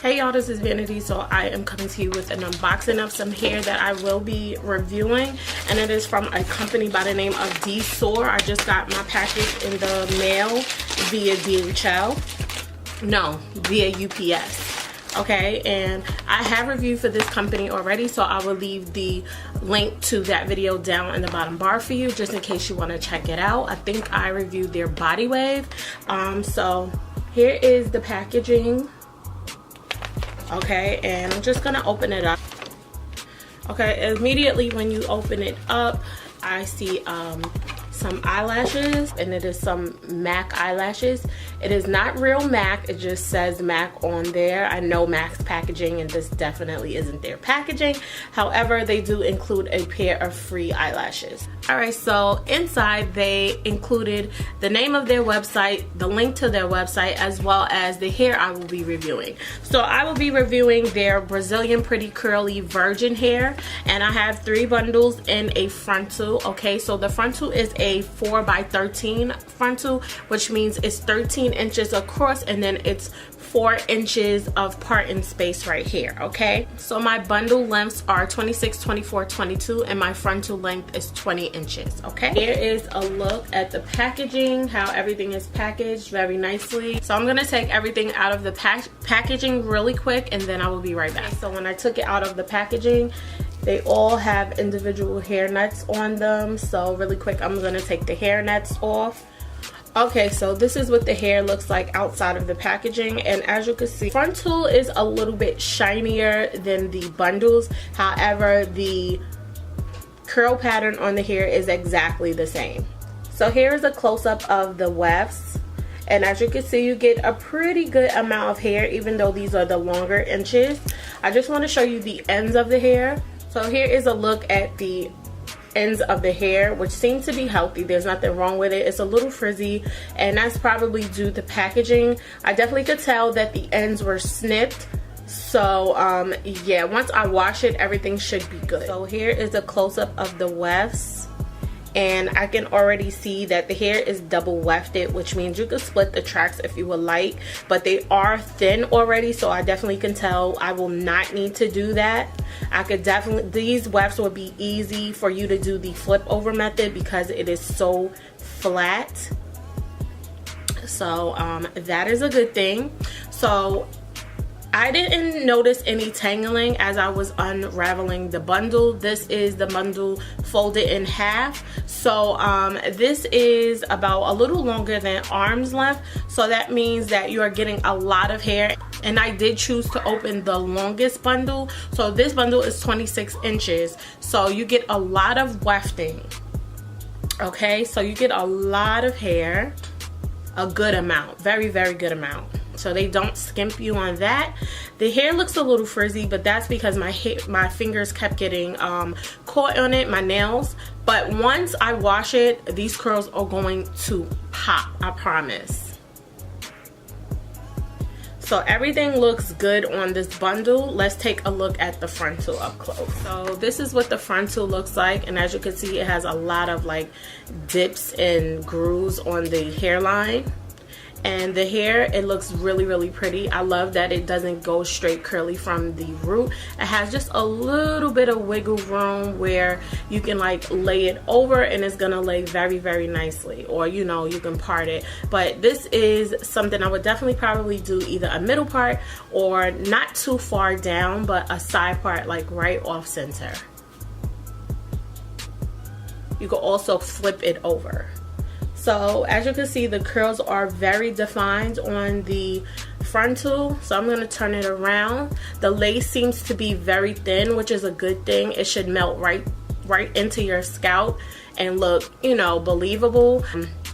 Hey y'all, this is Vanity. So I am coming to you with an unboxing of some hair that I will be reviewing, and it is from a company by the name of DSoar. I just got my package in the mail via DHL. No, via UPS. Okay, and I have reviewed for this company already, so I will leave the link to that video down in the bottom bar for you, just in case you want to check it out. I think I reviewed their body wave. So here is the packaging. Okay, and I'm just gonna open it up. Okay, immediately when you open it up, I see some eyelashes, and it is some MAC eyelashes. It is not real MAC, it just says MAC on there. I know MAC's packaging, and this definitely isn't their packaging. However, they do include a pair of free eyelashes. Alright, so inside they included the name of their website, the link to their website, as well as the hair I will be reviewing. So I will be reviewing their Brazilian Pretty Curly Virgin hair, and I have 3 bundles in a frontal. Okay, so the frontal is a 4x13 frontal, which means it's 13 inches across, and then it's 4 inches of parting space right here. Okay, so my bundle lengths are 26, 24, 22, and my frontal length is 20 inches. Okay, here is a look at the packaging, how everything is packaged very nicely. So I'm gonna take everything out of the packaging really quick, and then I will be right back. So when I took it out of the packaging, they all have individual hair nets on them. So really quick, I'm gonna take the hair nets off. Okay, so this is what the hair looks like outside of the packaging, and as you can see, frontal is a little bit shinier than the bundles. However, the curl pattern on the hair is exactly the same. So here is a close-up of the wefts, and as you can see, you get a pretty good amount of hair, even though these are the longer inches. I just want to show you the ends of the hair. So here is a look at the ends of the hair, which seem to be healthy. There's nothing wrong with it. It's a little frizzy, and that's probably due to packaging. I definitely could tell that the ends were snipped. So yeah, once I wash it, everything should be good. So here is a close-up of the wefts, and I can already see that the hair is double wefted, which means you could split the tracks if you would like, but they are thin already, so I definitely can tell I will not need to do that. I could definitely, these wefts will be easy for you to do the flip over method because it is so flat. So that is a good thing. So I didn't notice any tangling as I was unraveling the bundle. This is the bundle folded in half. So this is about a little longer than arm's length. So that means that you are getting a lot of hair. And I did choose to open the longest bundle. So this bundle is 26 inches. So you get a lot of wefting. Okay, so you get a lot of hair. A good amount, very, very good amount. So they don't skimp you on that. The hair looks a little frizzy, but that's because my fingers kept getting caught on it, my nails. But once I wash it, these curls are going to pop, I promise. So everything looks good on this bundle. Let's take a look at the frontal up close. So this is what the frontal looks like, and as you can see, it has a lot of like dips and grooves on the hairline. And the hair, it looks really, really pretty. I love that it doesn't go straight curly from the root. It has just a little bit of wiggle room where you can like lay it over, and it's gonna lay very, very nicely, or you know, you can part it. But this is something I would definitely probably do either a middle part or not too far down, but a side part like right off center. You can also flip it over. So as you can see, the curls are very defined on the frontal. So I'm going to turn it around. The lace seems to be very thin, which is a good thing. It should melt right into your scalp and look, you know, believable.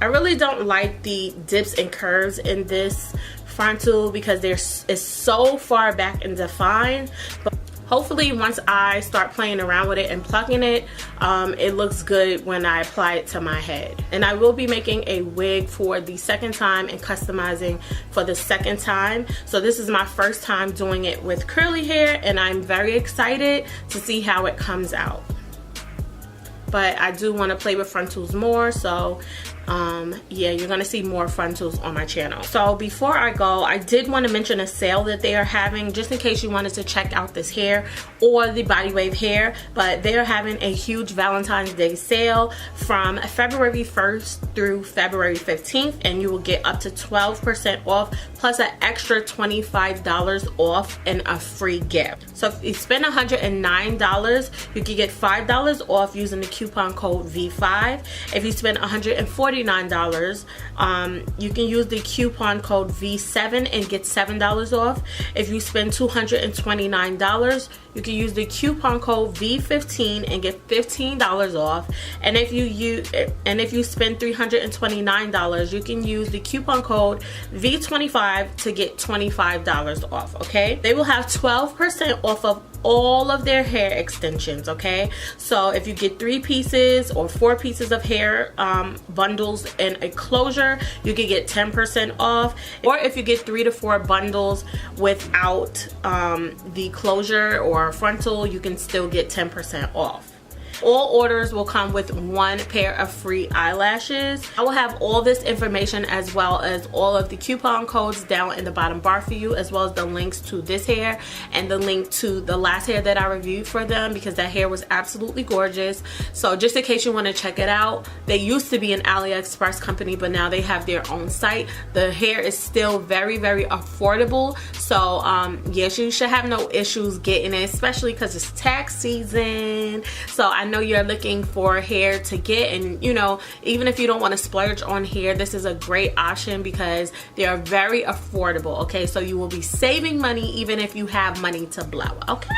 I really don't like the dips and curves in this frontal because it's so far back and defined. But hopefully once I start playing around with it and plucking it, it looks good when I apply it to my head. And I will be making a wig for the second time and customizing for the second time. So this is my first time doing it with curly hair, and I'm very excited to see how it comes out. But I do want to play with frontals more, so yeah, you're gonna see more frontals on my channel. So before I go, I did want to mention a sale that they are having, just in case you wanted to check out this hair or the body wave hair. But they are having a huge Valentine's Day sale from February 1st through February 15th, and you will get up to 12% off plus an extra $25 off and a free gift. So if you spend $109, you can get $5 off using the coupon code V5. If you spend $149, you can use the coupon code V7 and get $7 off. If you spend $229, you can use the coupon code V15 and get $15 off. And if you spend $329, you can use the coupon code V25 to get $25 off. Okay, they will have 12% off of all of their hair extensions. Okay, so if you get 3 pieces or 4 pieces of hair bundles and a closure, you can get 10% off. Or if you get 3 to 4 bundles without the closure or frontal, you can still get 10% off. All orders will come with 1 pair of free eyelashes. I will have all this information as well as all of the coupon codes down in the bottom bar for you, as well as the links to this hair and the link to the last hair that I reviewed for them, because that hair was absolutely gorgeous. So just in case you want to check it out, they used to be an AliExpress company, but now they have their own site. The hair is still very, very affordable. So yes, you should have no issues getting it, especially because it's tax season. So I know you're looking for hair to get, and you know, even if you don't want to splurge on hair, this is a great option because they are very affordable. Okay, so you will be saving money even if you have money to blow. Okay.